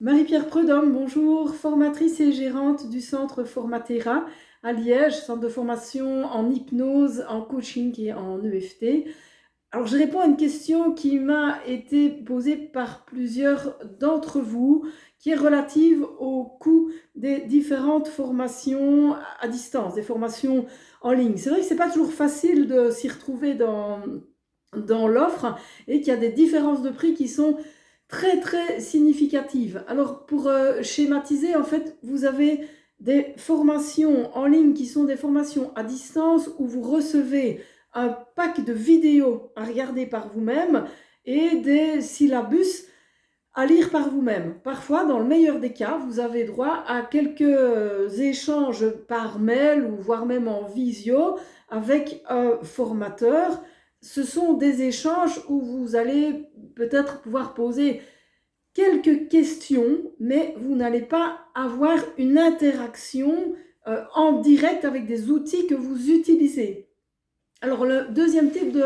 Marie-Pierre Prudhomme, bonjour, formatrice et gérante du centre Formatera à Liège, centre de formation en hypnose, en coaching et en EFT. Alors, je réponds à une question qui m'a été posée par plusieurs d'entre vous, qui est relative au coût des différentes formations à distance, des formations en ligne. C'est vrai que c'est pas toujours facile de s'y retrouver dans l'offre et qu'il y a des différences de prix qui sont très très significatives. Alors, pour schématiser, en fait, vous avez des formations en ligne qui sont des formations à distance où vous recevez un pack de vidéos à regarder par vous-même et des syllabus à lire par vous-même. Parfois, dans le meilleur des cas, vous avez droit à quelques échanges par mail ou voire même en visio avec un formateur. Ce sont des échanges où vous allez peut-être pouvoir poser quelques questions, mais vous n'allez pas avoir une interaction en direct avec des outils que vous utilisez. Alors, le deuxième type de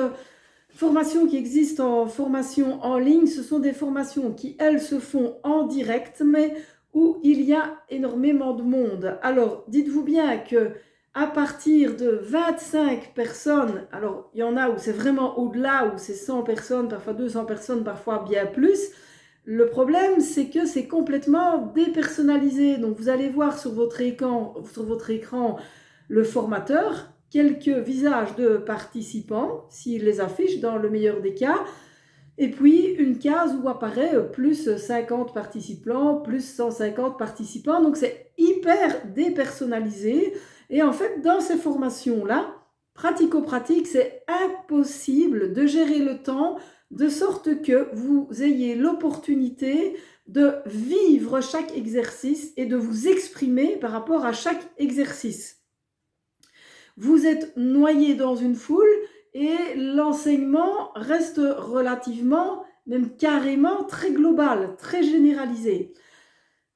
formation qui existe en formation en ligne, ce sont des formations qui, elles, se font en direct, mais où il y a énormément de monde. Alors, dites-vous bien que à partir de 25 personnes, alors il y en a où c'est vraiment au-delà, où c'est 100 personnes, parfois 200 personnes, parfois bien plus. Le problème, c'est que c'est complètement dépersonnalisé. Donc, vous allez voir sur votre écran le formateur, quelques visages de participants, s'il les affiche dans le meilleur des cas, et puis une case où apparaît plus 50 participants, plus 150 participants. Donc c'est hyper dépersonnalisé. Et en fait, dans ces formations-là, pratico-pratique, c'est impossible de gérer le temps de sorte que vous ayez l'opportunité de vivre chaque exercice et de vous exprimer par rapport à chaque exercice. Vous êtes noyé dans une foule et l'enseignement reste relativement, même carrément, très global, très généralisé.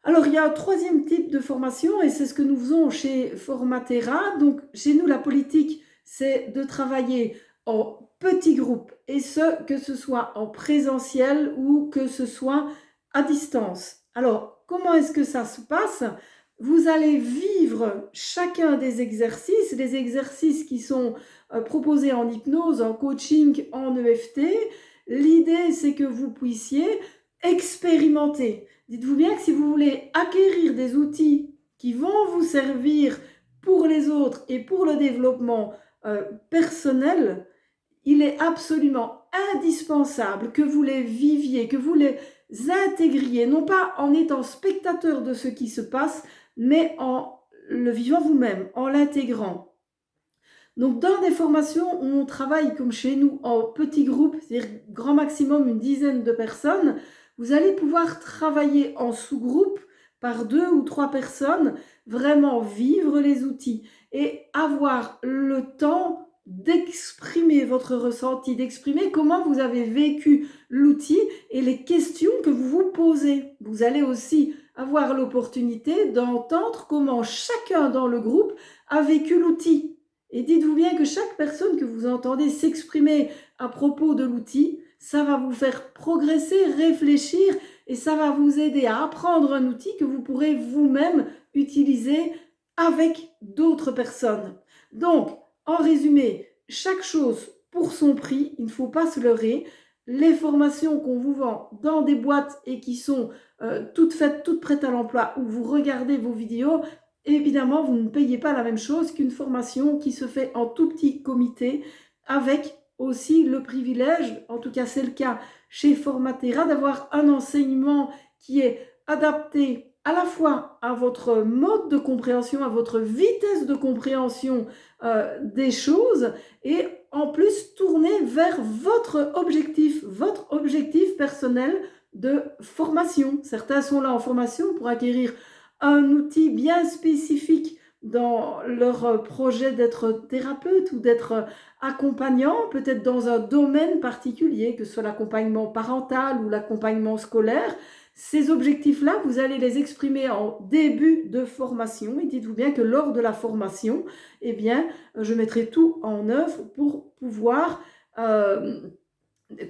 Alors, il y a un troisième type de formation et c'est ce que nous faisons chez Formatera. Donc, chez nous, la politique, c'est de travailler en petits groupes et que ce soit en présentiel ou que ce soit à distance. Alors, comment est-ce que ça se passe? Vous allez vivre chacun des exercices, les exercices qui sont proposés en hypnose, en coaching, en EFT. L'idée, c'est que vous puissiez expérimenter. Dites-vous bien que si vous voulez acquérir des outils qui vont vous servir pour les autres et pour le développement personnel, il est absolument indispensable que vous les viviez, que vous les intégriez, non pas en étant spectateur de ce qui se passe, mais en le vivant vous-même, en l'intégrant. Donc, dans des formations où on travaille comme chez nous en petits groupes, c'est-à-dire grand maximum une dizaine de personnes, vous allez pouvoir travailler en sous-groupe par 2 ou 3 personnes, vraiment vivre les outils et avoir le temps d'exprimer votre ressenti, d'exprimer comment vous avez vécu l'outil et les questions que vous vous posez. Vous allez aussi avoir l'opportunité d'entendre comment chacun dans le groupe a vécu l'outil. Et dites-vous bien que chaque personne que vous entendez s'exprimer à propos de l'outil, ça va vous faire progresser, réfléchir et ça va vous aider à apprendre un outil que vous pourrez vous-même utiliser avec d'autres personnes. Donc, en résumé, chaque chose pour son prix, il ne faut pas se leurrer. Les formations qu'on vous vend dans des boîtes et qui sont toutes faites, toutes prêtes à l'emploi, où vous regardez vos vidéos, évidemment, vous ne payez pas la même chose qu'une formation qui se fait en tout petit comité avec aussi le privilège, en tout cas c'est le cas chez Formatera, d'avoir un enseignement qui est adapté à la fois à votre mode de compréhension, à votre vitesse de compréhension des choses et en plus tourné vers votre objectif personnel de formation. Certains sont là en formation pour acquérir un outil bien spécifique dans leur projet d'être thérapeute ou d'être accompagnant, peut-être dans un domaine particulier, que ce soit l'accompagnement parental ou l'accompagnement scolaire. Ces objectifs-là, vous allez les exprimer en début de formation et dites-vous bien que lors de la formation, eh bien, je mettrai tout en œuvre pour pouvoir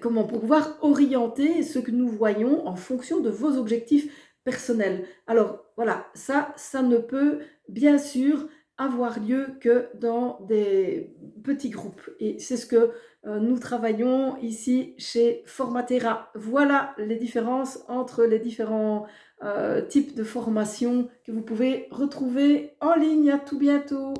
pour pouvoir orienter ce que nous voyons en fonction de vos objectifs personnel. Alors voilà, ça ne peut bien sûr avoir lieu que dans des petits groupes. Et c'est ce que nous travaillons ici chez Formatera. Voilà les différences entre les différents types de formations que vous pouvez retrouver en ligne. À tout bientôt.